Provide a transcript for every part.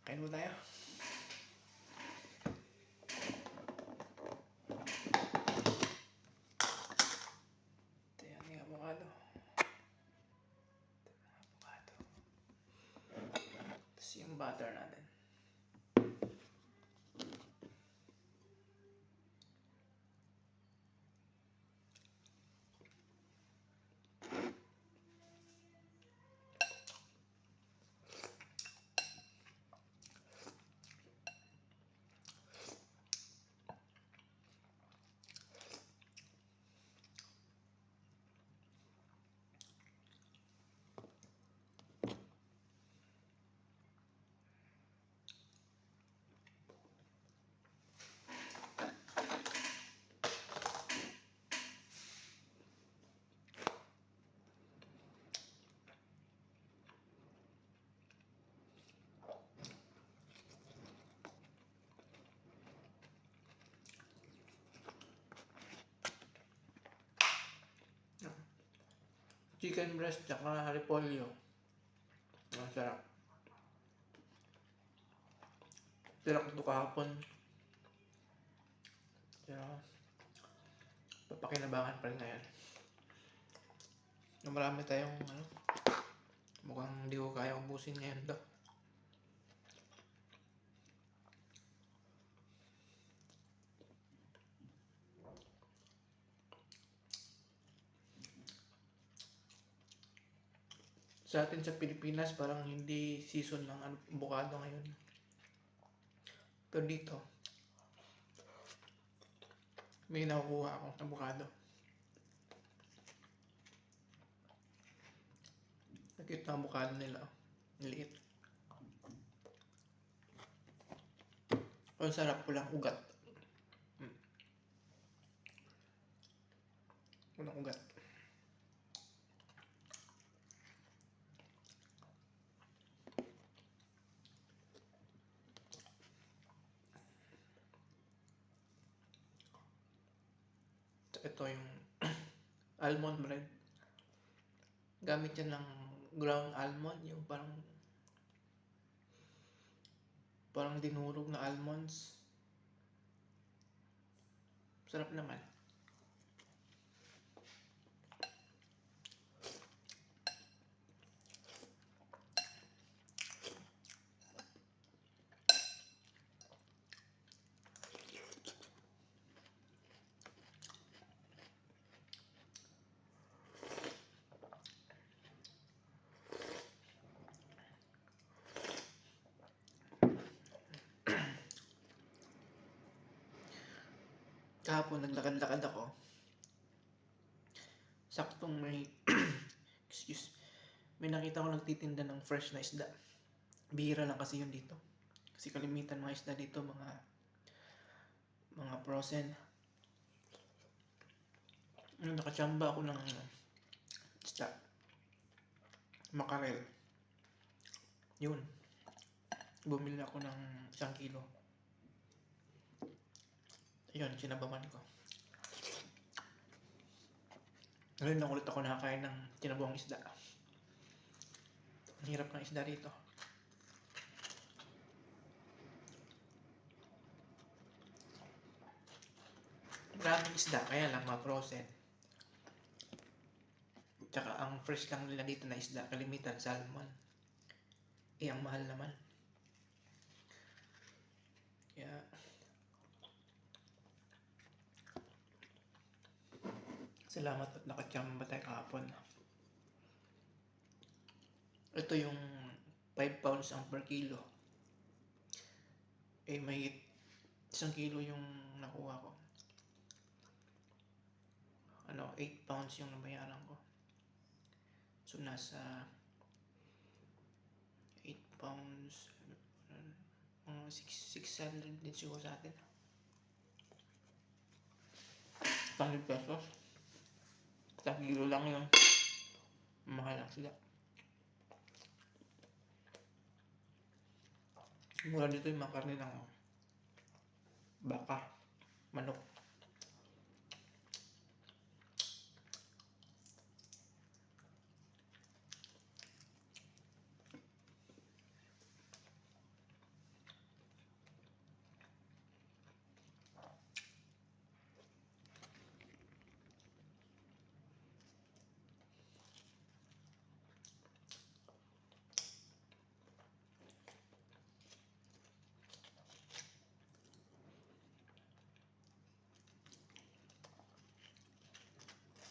Kain mo tayo. Ito yan yung avocado. Tapos yung butter natin. Chicken breast tsaka repolyo. Ang sarap. Sarap ito kahapon. Pero papakinabangan pa rin ngayon. Marami tayong mukhang hindi ko kaya ubusin ngayon to. Sa atin sa Pilipinas parang hindi season ng avocado ngayon. Pero dito may nakukuha akong avocado. Nakita ang avocado nila. Liit. Ang sarap, walang ugat. Walang ugat. Ito yung almond bread. Gamit yan ng ground almond, yung parang dinurog na almonds. Sarap naman. Kahapon naglakad-lakad ako. Saktong may may nakita ko nagtitinda ng fresh na isda. Bihira lang kasi yun dito. Kasi kalimitan mga isda dito mga frozen. Nakachamba ako ng isda. Makarel. Yun. Bumili ako ng 1 kilo. Ayun, sinabawan ko. Ngayon lang ulit ako nakakain ng tinabawang isda. Ang hirap ng isda dito. Maraming isda, kaya lang mga frozen. Tsaka ang fresh lang nila dito na isda, kalimitan salmon. Ang mahal naman. Kaya salamat at nakachamba tayo kahapon. Ito yung 5 pounds ang per kilo. May 1 kilo yung nakuha ko. 8 pounds yung nabayaran ko. So nasa 8 pounds 600 din siguro sa atin. 100 pesos. 1 kilo lang yun. Mahal lang sila. Mura dito yung mga karne ng baka, manok.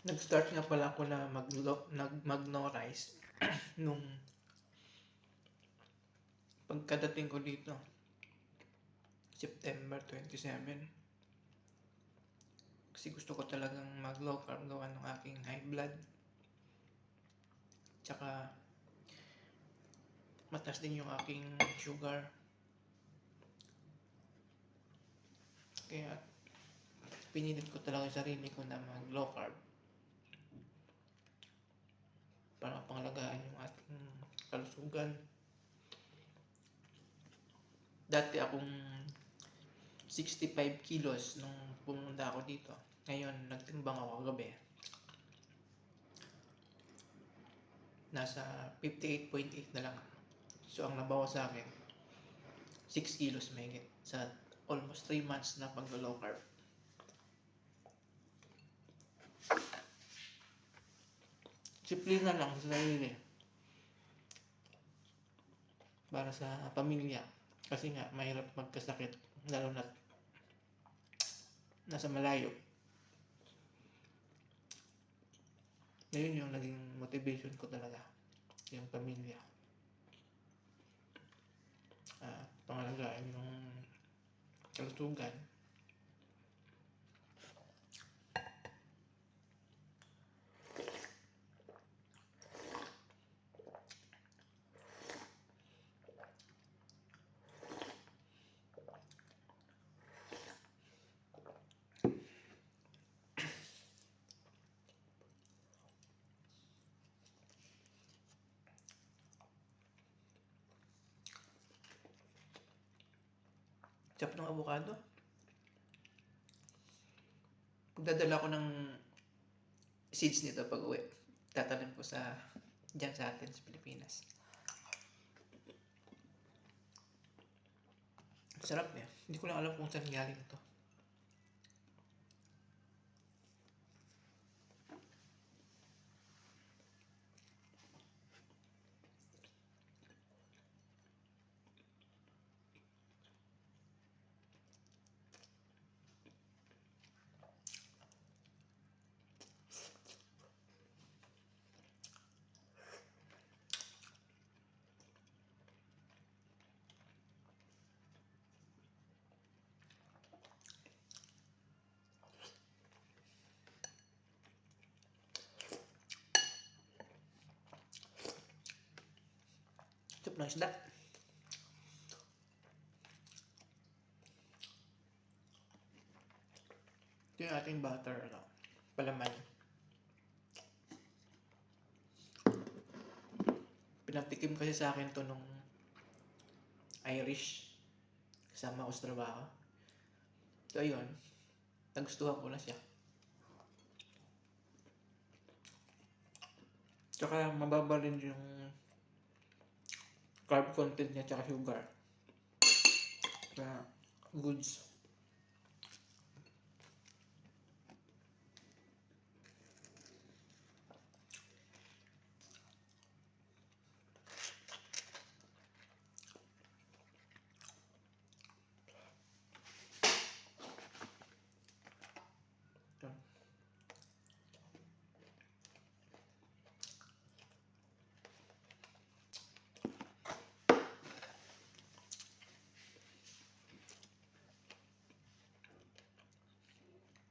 Nag-start nga pala ako na mag no rice nung pagkadating ko dito, September 27. Kasi gusto ko talagang mag low carb gawa ng aking high blood. Tsaka mataas din yung aking sugar. Kaya pinilit ko talaga yung sarili ko na mag low carb para pangalagaan yung ating kalusugan. Dati akong 65 kilos nung pumunta ako dito. Ngayon, nagtimbang ako kagabi. Nasa 58.8 na lang. So, ang nabawa sa akin, 6 kilos mahigit sa almost 3 months na pag-low carb. Disiplina lang sa sarili. Para sa pamilya. Kasi nga, mahirap magkasakit. Lalo na nasa malayo. Ngayon yung naging motivation ko talaga. Yung pamilya. Pangalagaan yung kalusugan. Chop ng avocado. Pagdadala ko ng seeds nito pag uwi, tatanim ko dyan sa atin sa Pilipinas. Sarap niya. Hindi ko lang alam kung saan galing ito. Chop ng isda. Ito yung ating butter, palaman. Pinatikim kasi sa akin to nung Irish. Kasama ko sa trabaho. So ayun, nagustuhan ko na siya. Tsaka mababa rin yung carb content niya tsaka sugar. Kaya goods.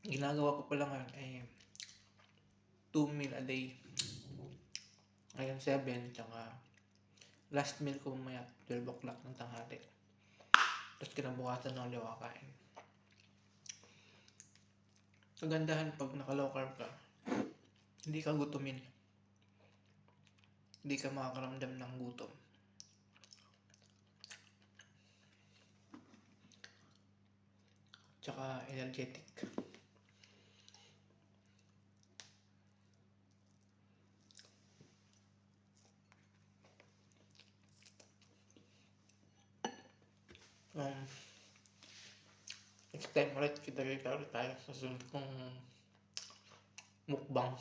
Ginagawa ko pala ngayon ay 2 meal a day. Ngayon 7, tsaka last meal ko mamaya 12 o'clock ng tanghali. Tapos kinabukasan ng liwa kain. Kagandahan pag naka-low carb ka, hindi ka gutumin. Hindi ka makakaramdam ng gutom. Tsaka energetic. Next time ulit kita tayo sa sunod kong mukbang.